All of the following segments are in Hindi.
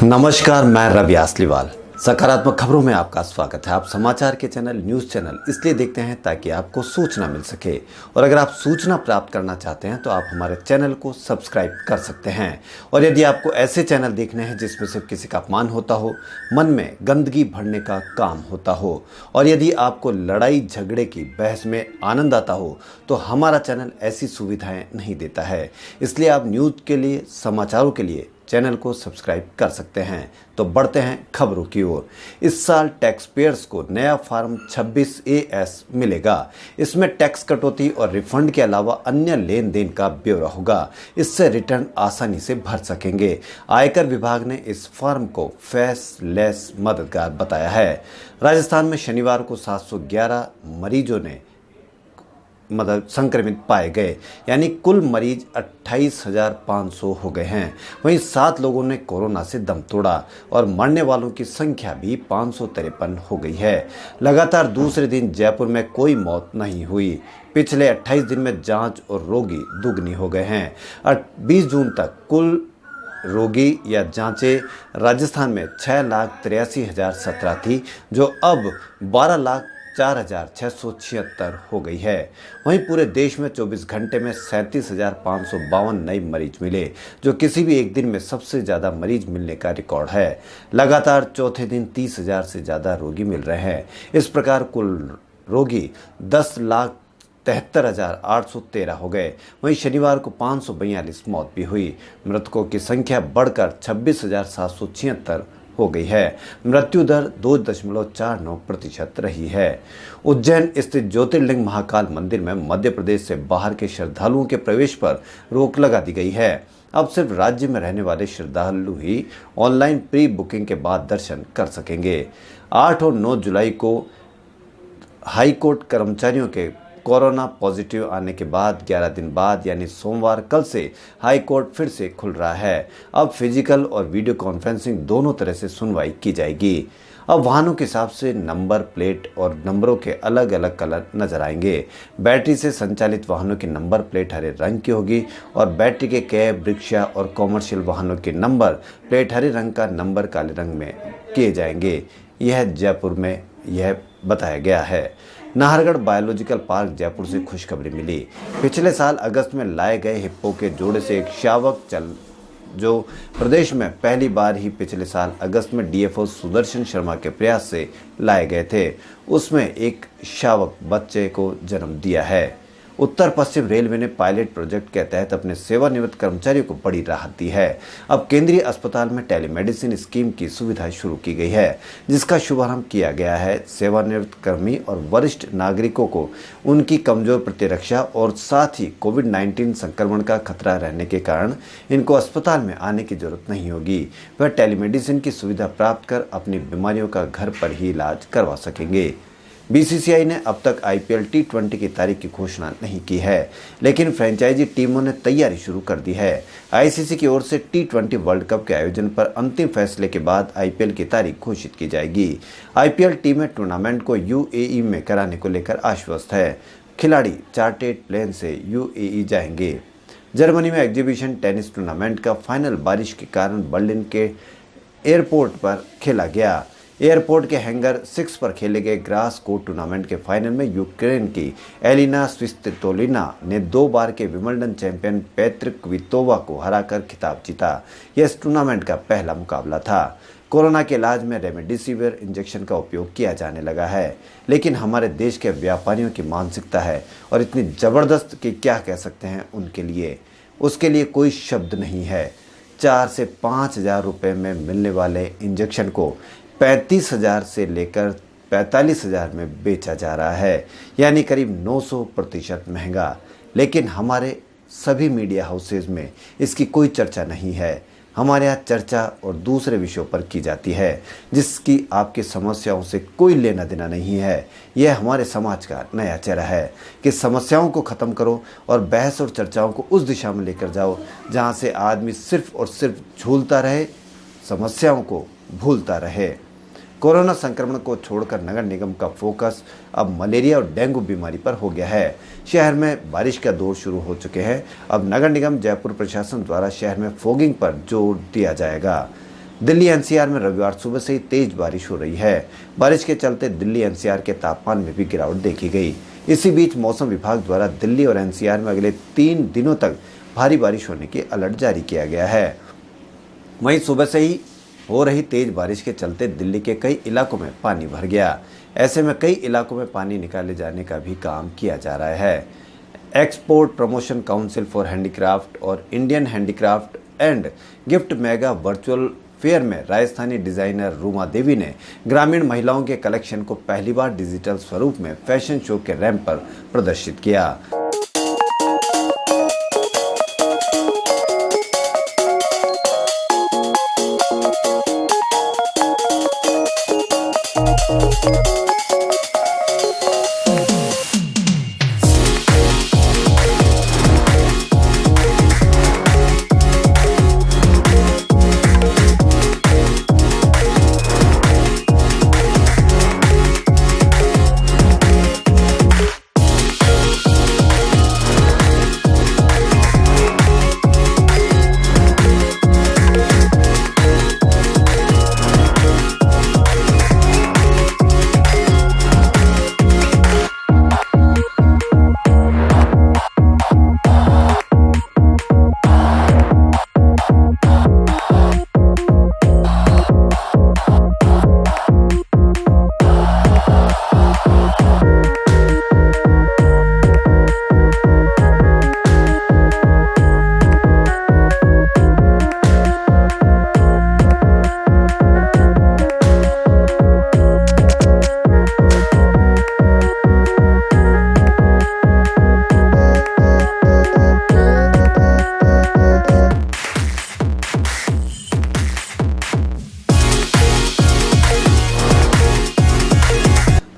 नमस्कार, मैं रवि आसलीवाल। सकारात्मक खबरों में आपका स्वागत है। आप समाचार के चैनल न्यूज़ चैनल इसलिए देखते हैं ताकि आपको सूचना मिल सके, और अगर आप सूचना प्राप्त करना चाहते हैं तो आप हमारे चैनल को सब्सक्राइब कर सकते हैं। और यदि आपको ऐसे चैनल देखने हैं जिसमें सिर्फ किसी का अपमान होता हो, मन में गंदगी भरने का काम होता हो, और यदि आपको लड़ाई झगड़े की बहस में आनंद आता हो, तो हमारा चैनल ऐसी सुविधाएं नहीं देता है। इसलिए आप न्यूज़ के लिए, समाचारों के लिए चैनल को सब्सक्राइब कर सकते हैं। तो बढ़ते हैं खबरों की ओर। इस साल टैक्स पेयर्स को नया फॉर्म 26AS मिलेगा। इसमें टैक्स कटौती और रिफंड के अलावा अन्य लेन देन का ब्यौरा होगा। इससे रिटर्न आसानी से भर सकेंगे। आयकर विभाग ने इस फॉर्म को फेसलेस मददगार बताया है। राजस्थान में शनिवार को 711 मरीजों ने संक्रमित पाए गए, यानी कुल मरीज 28,500 हो गए हैं। वहीं 7 लोगों ने कोरोना से दम तोड़ा और मरने वालों की संख्या भी 553 हो गई है। लगातार दूसरे दिन जयपुर में कोई मौत नहीं हुई। पिछले 28 दिन में जांच और रोगी दुगनी हो गए हैं। 20 जून तक कुल रोगी या जांचें राजस्थान में 6,83,017 थी, जो अब 12,04,676 हो गई है। वहीं पूरे देश में 24 घंटे में 37,552 नए मरीज मिले, जो किसी भी एक दिन में सबसे ज़्यादा मरीज मिलने का रिकॉर्ड है। लगातार चौथे दिन 30,000 से ज़्यादा रोगी मिल रहे हैं। इस प्रकार कुल रोगी 10,73,813 हो गए। वहीं शनिवार को 542 मौत भी हुई। मृतकों की संख्या बढ़कर 26,776 हो गई है। मृत्यु दर 2.49% रही है। उज्जैन स्थित ज्योतिर्लिंग महाकाल मंदिर में मध्य प्रदेश से बाहर के श्रद्धालुओं के प्रवेश पर रोक लगा दी गई है। अब सिर्फ राज्य में रहने वाले श्रद्धालु ही ऑनलाइन प्री बुकिंग के बाद दर्शन कर सकेंगे। 8 और 9 जुलाई को हाईकोर्ट कर्मचारियों के कोरोना पॉजिटिव आने के बाद 11 दिन बाद, यानी सोमवार कल से हाईकोर्ट फिर से खुल रहा है। अब फिजिकल और वीडियो कॉन्फ्रेंसिंग दोनों तरह से सुनवाई की जाएगी। अब वाहनों के हिसाब से नंबर प्लेट और नंबरों के अलग अलग कलर नजर आएंगे। बैटरी से संचालित वाहनों की नंबर प्लेट हरे रंग की होगी, और बैटरी के कैब, रिक्शा और कॉमर्शियल वाहनों के नंबर प्लेट हरे रंग का नंबर काले रंग में किए जाएंगे। यह जयपुर में यह बताया गया है। नाहरगढ़ बायोलॉजिकल पार्क जयपुर से खुशखबरी मिली। पिछले साल अगस्त में लाए गए हिप्पो के जोड़े से एक शावक जो प्रदेश में पहली बार ही पिछले साल अगस्त में डीएफओ सुदर्शन शर्मा के प्रयास से लाए गए थे, उसमें एक शावक बच्चे को जन्म दिया है। उत्तर पश्चिम रेलवे ने पायलट प्रोजेक्ट के तहत अपने सेवानिवृत्त कर्मचारियों को बड़ी राहत दी है। अब केंद्रीय अस्पताल में टेलीमेडिसिन स्कीम की सुविधा शुरू की गई है, जिसका शुभारंभ किया गया है। सेवानिवृत्त कर्मी और वरिष्ठ नागरिकों को उनकी कमजोर प्रतिरक्षा और साथ ही कोविड-19 संक्रमण का खतरा रहने के कारण इनको अस्पताल में आने की जरूरत नहीं होगी। वह टेलीमेडिसिन की सुविधा प्राप्त कर अपनी बीमारियों का घर पर ही इलाज करवा सकेंगे। बीसीसीआई ने अब तक आईपीएल T20 की तारीख की घोषणा नहीं की है, लेकिन फ्रेंचाइजी टीमों ने तैयारी शुरू कर दी है। आईसीसी की ओर से T20 वर्ल्ड कप के आयोजन पर अंतिम फैसले के बाद आईपीएल की तारीख घोषित की जाएगी। आईपीएल टीमें टूर्नामेंट को यूएई में कराने को लेकर आश्वस्त है। खिलाड़ी चार्टेड प्लेन से यूएई जाएंगे। जर्मनी में एग्जीबिशन टेनिस टूर्नामेंट का फाइनल बारिश के कारण बर्लिन के एयरपोर्ट पर खेला गया। एयरपोर्ट के हैंगर 6 पर खेले गए ग्रास कोर्ट टूर्नामेंट के फाइनल में यूक्रेन की एलिना स्वितोलिना ने 2 बार के विंबलडन चैंपियन पेत्रा क्वितोवा को हराकर खिताब जीता। यह इस टूर्नामेंट का पहला मुकाबला था। कोरोना के इलाज में रेमडेसिविर इंजेक्शन का उपयोग किया जाने लगा है, लेकिन हमारे देश के व्यापारियों की मानसिकता है और इतनी ज़बरदस्त कि क्या कह सकते हैं उनके लिए, उसके लिए कोई शब्द नहीं है। 4 से 5,000 रुपये में मिलने वाले इंजेक्शन को 35,000 से लेकर 45,000 में बेचा जा रहा है, यानी करीब 900% महंगा। लेकिन हमारे सभी मीडिया हाउसेज में इसकी कोई चर्चा नहीं है। हमारे यहाँ चर्चा और दूसरे विषयों पर की जाती है, जिसकी आपकी समस्याओं से कोई लेना देना नहीं है। यह हमारे समाज का नया चेहरा है कि समस्याओं को ख़त्म करो और बहस और चर्चाओं को उस दिशा में लेकर जाओ जहाँ से आदमी सिर्फ और सिर्फ झूलता रहे, समस्याओं को भूलता रहे। कोरोना संक्रमण को छोड़कर नगर निगम का फोकस अब मलेरिया और डेंगू बीमारी पर हो गया है। शहर में बारिश का दौर शुरू हो चुके हैं। अब नगर निगम जयपुर प्रशासन द्वारा शहर में फॉगिंग पर जोर दिया जाएगा। दिल्ली एनसीआर में रविवार सुबह से ही तेज बारिश हो रही है। बारिश के चलते दिल्ली एनसीआर के तापमान में भी गिरावट देखी गई। इसी बीच मौसम विभाग द्वारा दिल्ली और एनसीआर में अगले 3 दिनों तक भारी बारिश होने की अलर्ट जारी किया गया है। वहीं सुबह से ही हो रही तेज बारिश के चलते दिल्ली के कई इलाकों में पानी भर गया। ऐसे में कई इलाकों में पानी निकाले जाने का भी काम किया जा रहा है। Export promotion council for handicraft और Indian handicraft and gift mega virtual fair में राजस्थानी डिजाइनर रूमा देवी ने ग्रामीण महिलाओं के कलेक्शन को पहली बार डिजिटल स्वरूप में फैशन शो के रैंप पर प्रदर्शित किया।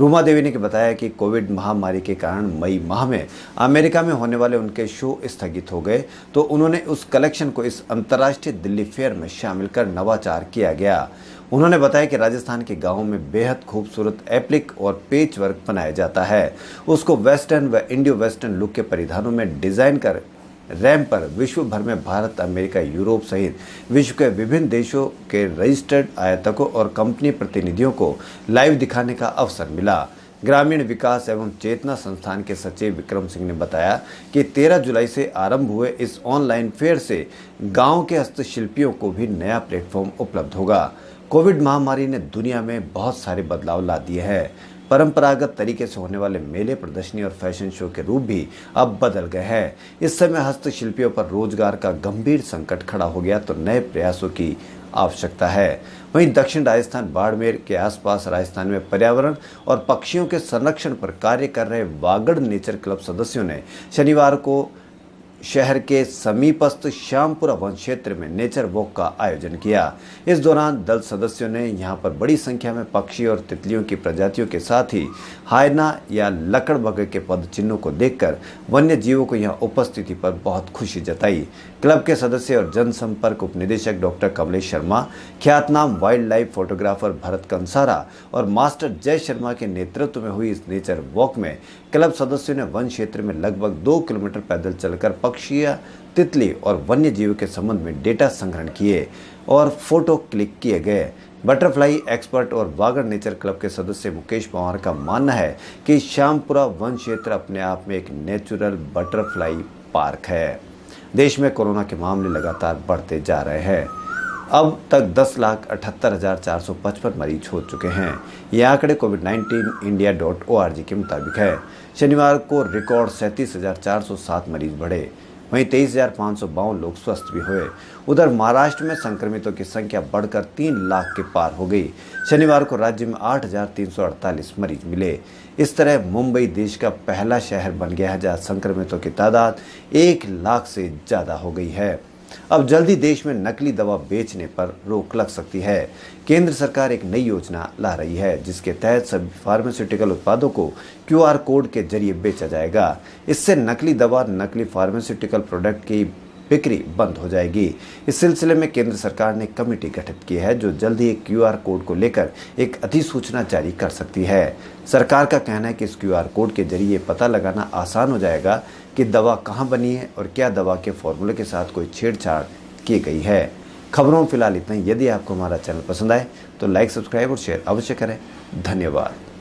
रूमा देवी ने बताया कि कोविड महामारी के कारण मई माह में अमेरिका में होने वाले उनके शो स्थगित हो गए, तो उन्होंने उस कलेक्शन को इस अंतर्राष्ट्रीय दिल्ली फेयर में शामिल कर नवाचार किया गया। उन्होंने बताया कि राजस्थान के गांवों में बेहद खूबसूरत एप्लिक और पेच वर्क बनाया जाता है। उसको वेस्टर्न व इंडियो वेस्टर्न लुक के परिधानों में डिजाइन कर रैंप पर विश्व भर में भारत, अमेरिका, यूरोप सहित विश्व के विभिन्न देशों के रजिस्टर्ड आयातकों और कंपनी प्रतिनिधियों को लाइव दिखाने का अवसर मिला। ग्रामीण विकास एवं चेतना संस्थान के सचिव विक्रम सिंह ने बताया कि 13 जुलाई से आरंभ हुए इस ऑनलाइन फेयर से गांव के हस्तशिल्पियों को भी नया प्लेटफॉर्म उपलब्ध होगा। कोविड महामारी ने दुनिया में बहुत सारे बदलाव ला दिए हैं। परंपरागत तरीके से होने वाले मेले, प्रदर्शनी और फैशन शो के रूप भी अब बदल गए हैं। इस समय हस्तशिल्पियों पर रोजगार का गंभीर संकट खड़ा हो गया, तो नए प्रयासों की आवश्यकता है। वहीं दक्षिण राजस्थान बाड़मेर के आसपास राजस्थान में पर्यावरण और पक्षियों के संरक्षण पर कार्य कर रहे वागड़ नेचर क्लब सदस्यों ने शनिवार को शहर के समीपस्थ श्यामपुरा वन क्षेत्र में नेचर वॉक का आयोजन किया। इस दौरान दल सदस्यों ने यहां पर बड़ी संख्या में पक्षी और तितलियों की प्रजातियों के साथ ही हायना या लकड़बग्गे के पद चिन्हों को देखकर वन्य जीवों को यहां उपस्थिति पर बहुत खुशी जताई। क्लब के सदस्य और जनसंपर्क उपनिदेशक डॉक्टर कमलेश शर्मा, ख्यातनाम wild life photographer Bharat Kansara और मास्टर जय शर्मा के नेतृत्व में हुई इस नेचर वॉक में क्लब सदस्यों ने वन क्षेत्र में लगभग 2 किलोमीटर पैदल चलकर पक्षियां, तितली और वन्य जीव के संबंध में डेटा संग्रहण किए और फोटो क्लिक किए गए। बटरफ्लाई एक्सपर्ट और वागड़ नेचर क्लब के सदस्य मुकेश पवार का मानना है कि श्यामपुरा वन क्षेत्र अपने आप में एक नेचुरल बटरफ्लाई पार्क है। देश में कोरोना के मामले लगातार बढ़ते जा रहे हैं। अब तक 10,78,455 मरीज हो चुके हैं। ये आंकड़े covid19india.org के मुताबिक है। शनिवार को रिकॉर्ड 37,407 मरीज बढ़े। वहीं 23,552 लोग स्वस्थ भी हुए। उधर महाराष्ट्र में संक्रमितों की संख्या बढ़कर 3 लाख के पार हो गई। शनिवार को राज्य में 8,348 मरीज मिले। इस तरह मुंबई देश का पहला शहर बन गया है जहां संक्रमितों की तादाद 1 लाख से ज़्यादा हो गई है। अब जल्दी देश में नकली दवा बेचने पर रोक लग सकती है। केंद्र सरकार एक नई योजना ला रही है जिसके तहत सभी फार्मास्यूटिकल उत्पादों को QR कोड के जरिए बेचा जाएगा। इससे नकली दवा, नकली फार्मास्यूटिकल प्रोडक्ट की बिक्री बंद हो जाएगी। इस सिलसिले में केंद्र सरकार ने कमेटी गठित की है जो जल्द ही एक QR कोड को लेकर एक अधिसूचना जारी कर सकती है। सरकार का कहना है कि इस QR कोड के जरिए पता लगाना आसान हो जाएगा कि दवा कहां बनी है और क्या दवा के फॉर्मूले के साथ कोई छेड़छाड़ की गई है। खबरों में फिलहाल इतना ही। यदि आपको हमारा चैनल पसंद आए तो लाइक, सब्सक्राइब और शेयर अवश्य करें। धन्यवाद।